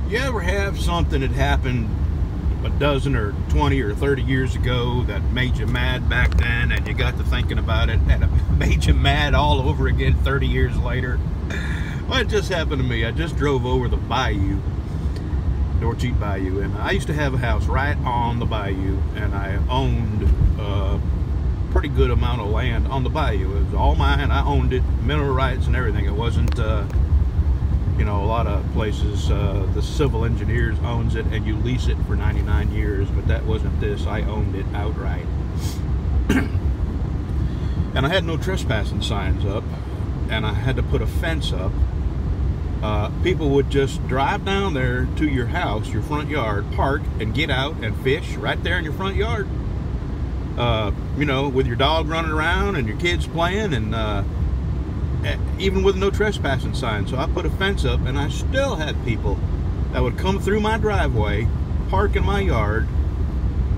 You ever have something that happened a dozen or 20 or 30 years ago that made you mad back then, and you got to thinking about it and it made you mad all over again 30 years later? Well, it just happened to me. I just drove over the bayou, Dorcheat Bayou, and I used to have a house right on the bayou, and I owned a pretty good amount of land on the bayou. It was all mine. I owned it, mineral rights and everything. It wasn't you know, a lot of places the civil engineers owns it and you lease it for 99 years, but that wasn't this. I owned it outright. And I had no trespassing signs up, and I had to put a fence up. People would just drive down there to your house, your front yard, park, and get out and fish right there in your front yard. You know, with your dog running around and your kids playing, and even with no trespassing sign. So I put a fence up, and I still had people that would come through my driveway, park in my yard,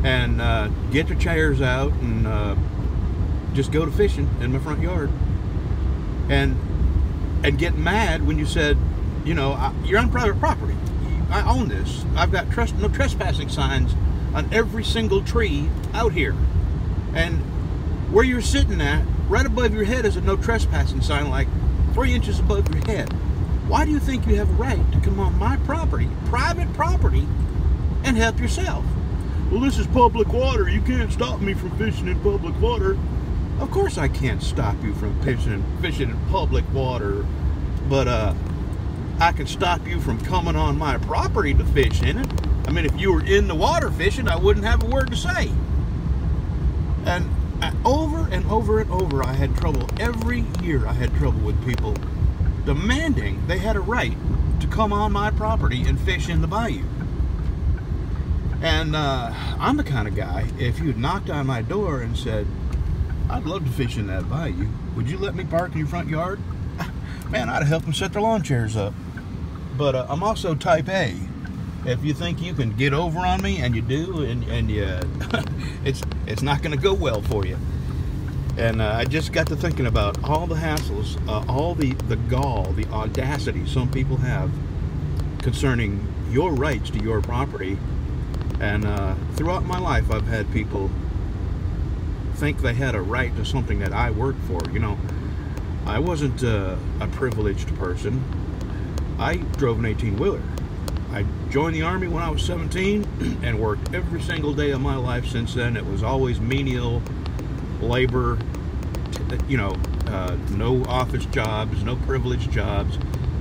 and get their chairs out and just go to fishing in my front yard, and get mad when you said, you know, you're on private property. I own this. I've got no trespassing signs on every single tree out here, and where you're sitting at, right above your head, is a no trespassing sign, like 3 inches above your head. Why do you think you have a right to come on my property, private property, and help yourself? Well, this is public water. You can't stop me from fishing in public water. Of course I can't stop you from fishing in public water, but I can stop you from coming on my property to fish in it. I mean, if you were in the water fishing, I wouldn't have a word to say. And over and over and over, I had trouble. Every year I had trouble with people demanding they had a right to come on my property and fish in the bayou. And I'm the kind of guy, if you'd knocked on my door and said, I'd love to fish in that bayou, would you let me park in your front yard? Man, I'd help them set their lawn chairs up. But I'm also type A. If you think you can get over on me, and you do, and you, it's not going to go well for you. And I just got to thinking about all the hassles, all the gall, the audacity some people have concerning your rights to your property. And throughout my life, I've had people think they had a right to something that I worked for. You know, I wasn't a privileged person. I drove an 18-wheeler. I joined the Army when I was 17 and worked every single day of my life since then. It was always menial labor, you know, no office jobs, no privileged jobs.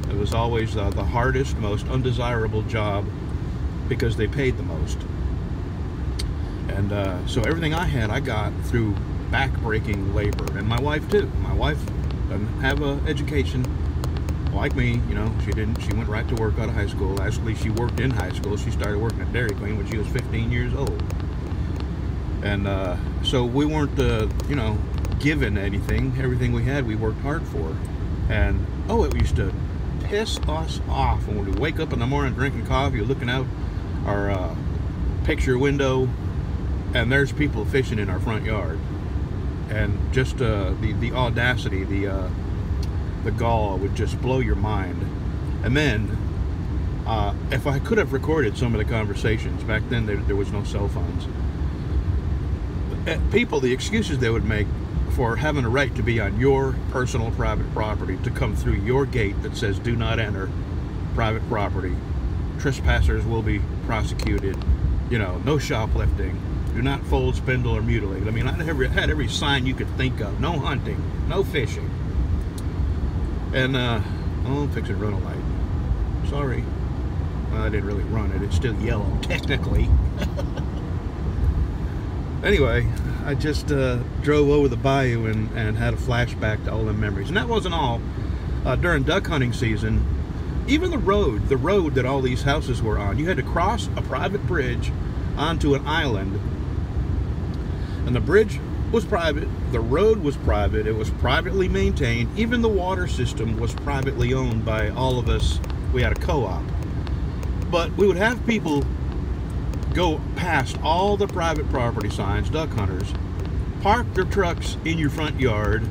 It was always the hardest, most undesirable job because they paid the most. And so everything I had, I got through back-breaking labor. And my wife, too. My wife doesn't have an education like me, you know. She didn't. She went right to work out of high school. Actually, she worked in high school. She started working at Dairy Queen when she was 15 years old. And so we weren't, you know, given anything. Everything we had, we worked hard for. And, oh, it used to piss us off when we wake up in the morning drinking coffee, looking out our picture window, and there's people fishing in our front yard. And just the audacity, the gall would just blow your mind. And then if I could have recorded some of the conversations back then, there was no cell phones. People, the excuses they would make for having a right to be on your personal private property, to come through your gate that says do not enter private property, trespassers will be prosecuted, you know, no shoplifting, do not fold, spindle, or mutilate. I mean, I had every sign you could think of. No hunting, no fishing. And, oh, I'm fixing to run a light. Sorry. Well, I didn't really run it. It's still yellow, technically. Anyway, I just drove over the bayou and had a flashback to all them memories. And that wasn't all. During duck hunting season, even the road that all these houses were on, you had to cross a private bridge onto an island. And the bridge was private, the road was private, it was privately maintained, even the water system was privately owned by all of us. We had a co-op. But we would have people go past all the private property signs, duck hunters, park their trucks in your front yard,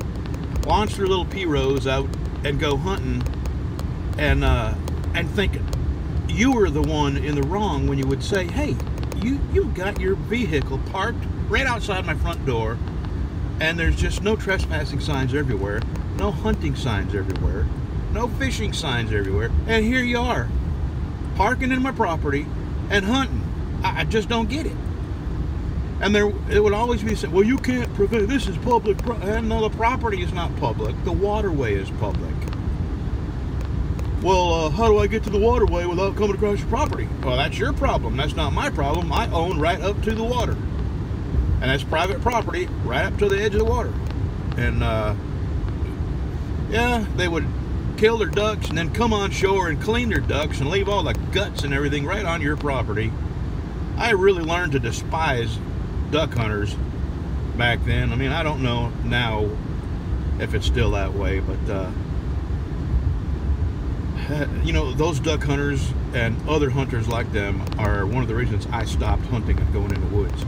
launch their little pirogues out and go hunting, and thinking, you were the one in the wrong when you would say, hey, you've got your vehicle parked right outside my front door, and there's just no trespassing signs everywhere, no hunting signs everywhere, no fishing signs everywhere, and here you are, parking in my property and hunting. I just don't get it. And it would always be said, well, you can't prevent, this is public, and no, the property is not public, the waterway is public. Well, how do I get to the waterway without coming across your property? Well, that's your problem. That's not my problem. I own right up to the water. And that's private property right up to the edge of the water. And, yeah, they would kill their ducks and then come on shore and clean their ducks and leave all the guts and everything right on your property. I really learned to despise duck hunters back then. I mean, I don't know now if it's still that way, but, you know, those duck hunters and other hunters like them are one of the reasons I stopped hunting and going in the woods.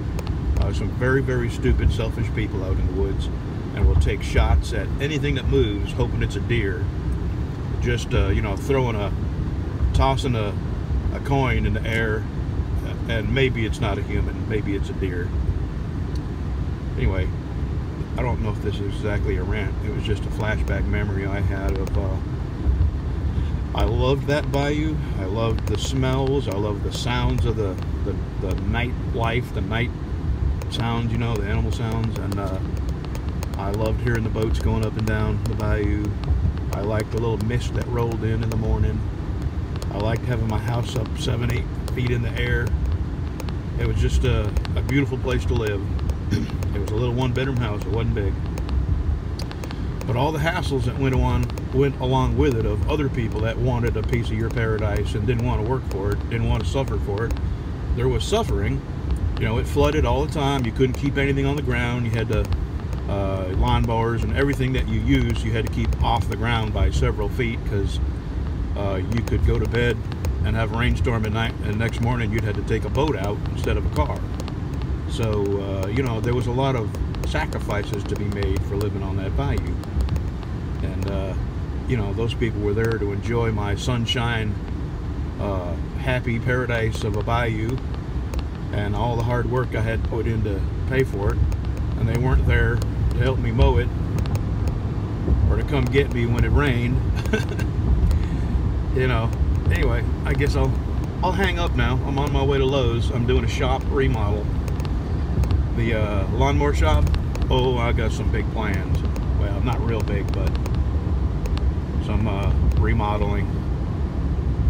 Some very, very stupid, selfish people out in the woods, and will take shots at anything that moves, hoping it's a deer. Just, you know, tossing a coin in the air, and maybe it's not a human, maybe it's a deer. Anyway, I don't know if this is exactly a rant. It was just a flashback memory I had of, I loved that bayou. I loved the smells. I loved the sounds of the night life, the night sounds, you know, the animal sounds. And I loved hearing the boats going up and down the bayou. I liked the little mist that rolled in the morning. I liked having my house up 7-8 feet in the air. It was just a beautiful place to live. It was a little one-bedroom house. It wasn't big. But all the hassles that went along with it, of other people that wanted a piece of your paradise and didn't want to work for it, didn't want to suffer for it. There was suffering. You know, it flooded all the time. You couldn't keep anything on the ground. You had to, lawnmowers and everything that you used, you had to keep off the ground by several feet, because you could go to bed and have a rainstorm at night, and the next morning you'd have to take a boat out instead of a car. So, you know, there was a lot of sacrifices to be made for living on that bayou. And, you know, those people were there to enjoy my sunshine, happy paradise of a bayou, and all the hard work I had put in to pay for it. And they weren't there to help me mow it, or to come get me when it rained. You know, anyway, I guess I'll hang up now. I'm on my way to Lowe's. I'm doing a shop remodel. The lawnmower shop, oh, I got some big plans. Well, not real big, but some remodeling.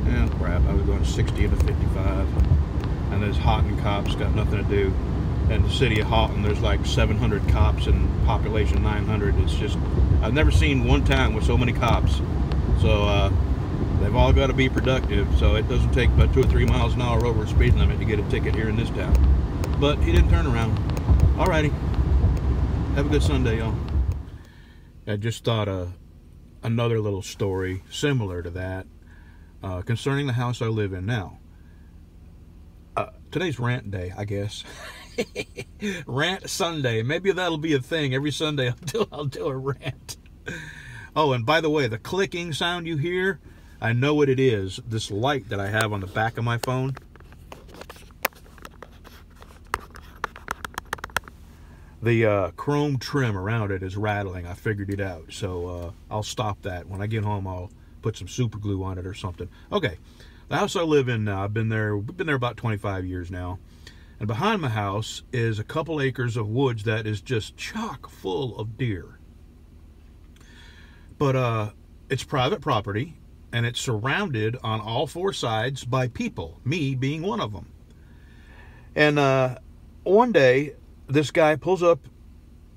And crap, I was going 60 to 55. And there's Houghton cops, got nothing to do. And the city of Houghton, there's like 700 cops and population 900. It's just, I've never seen one town with so many cops. So they've all got to be productive. So it doesn't take but 2 or 3 miles an hour over the speed limit to get a ticket here in this town. But he didn't turn around. Alrighty. Have a good Sunday, y'all. I just thought another little story similar to that concerning the house I live in now. Today's rant day, I guess. Rant Sunday. Maybe that'll be a thing. Every Sunday I'll do a rant. Oh, and by the way, the clicking sound you hear, I know what it is. This light that I have on the back of my phone. The chrome trim around it is rattling. I figured it out. So I'll stop that. When I get home, I'll put some super glue on it or something. Okay. The house I live in now, we've been there about 25 years now. And behind my house is a couple acres of woods that is just chock full of deer. But it's private property, and it's surrounded on all 4 sides by people, me being one of them. And one day, this guy pulls up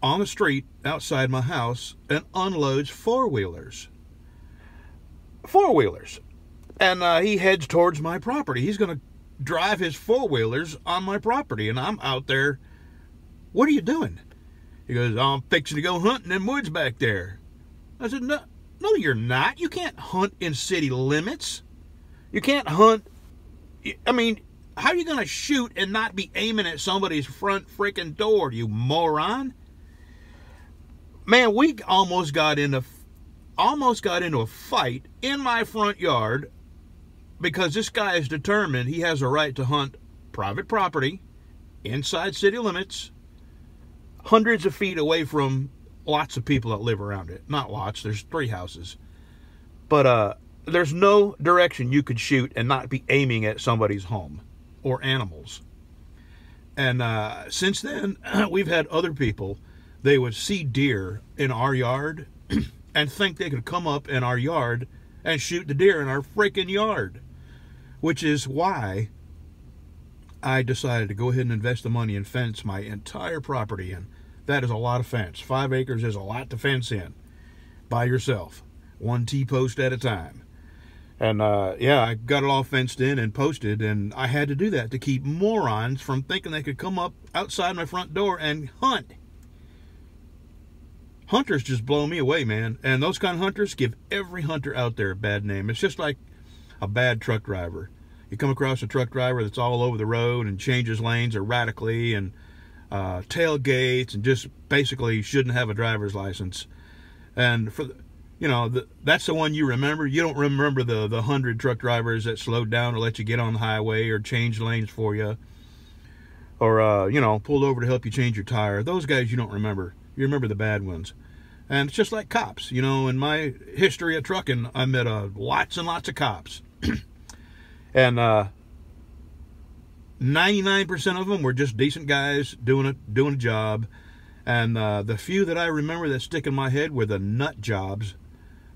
on the street outside my house and unloads 4-wheelers. 4-wheelers. And he heads towards my property. He's going to drive his 4-wheelers on my property. And I'm out there. What are you doing? He goes, I'm fixing to go hunting in woods back there. I said, no, you're not. You can't hunt in city limits. You can't hunt. I mean, how are you going to shoot and not be aiming at somebody's front freaking door, you moron? Man, we almost got into a fight in my front yard because this guy is determined he has a right to hunt private property inside city limits, hundreds of feet away from lots of people that live around it. Not lots, there's 3 houses. But there's no direction you could shoot and not be aiming at somebody's home or animals. And since then, we've had other people, they would see deer in our yard and think they could come up in our yard and shoot the deer in our freaking yard. Which is why I decided to go ahead and invest the money and fence my entire property in. That is a lot of fence. 5 acres is a lot to fence in by yourself. 1 T-post at a time. And yeah, I got it all fenced in and posted, and I had to do that to keep morons from thinking they could come up outside my front door and hunt. Hunters just blow me away, man. And those kind of hunters give every hunter out there a bad name. It's just like a bad truck driver. You come across a truck driver that's all over the road and changes lanes erratically and tailgates and just basically shouldn't have a driver's license. And for you know, that's the one you remember. You don't remember the 100 truck drivers that slowed down to let you get on the highway or change lanes for you, or you know, pulled over to help you change your tire. Those guys you don't remember. You remember the bad ones. And it's just like cops. You know, in my history of trucking, I met lots and lots of cops. And 99% of them were just decent guys doing a job. And the few that I remember that stick in my head were the nut jobs,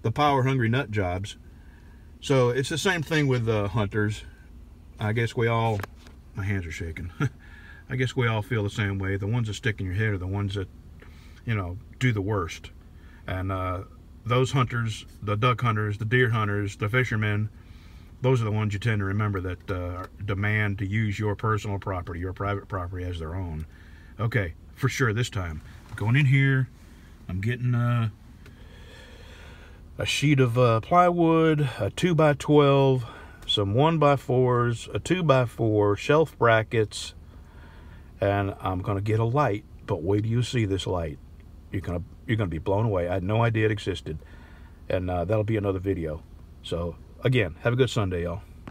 the power-hungry nut jobs. So it's the same thing with hunters. I guess we all, my hands are shaking. I guess we all feel the same way. The ones that stick in your head are the ones that, you know, do the worst. And those hunters, the duck hunters, the deer hunters, the fishermen, those are the ones you tend to remember that demand to use your personal property, your private property as their own. Okay, for sure this time. Going in here, I'm getting a sheet of plywood, a 2x12, some 1x4s, a 2x4, shelf brackets, and I'm gonna get a light. But wait till you see this light. You're gonna be blown away. I had no idea it existed, and that'll be another video. So again, have a good Sunday, y'all.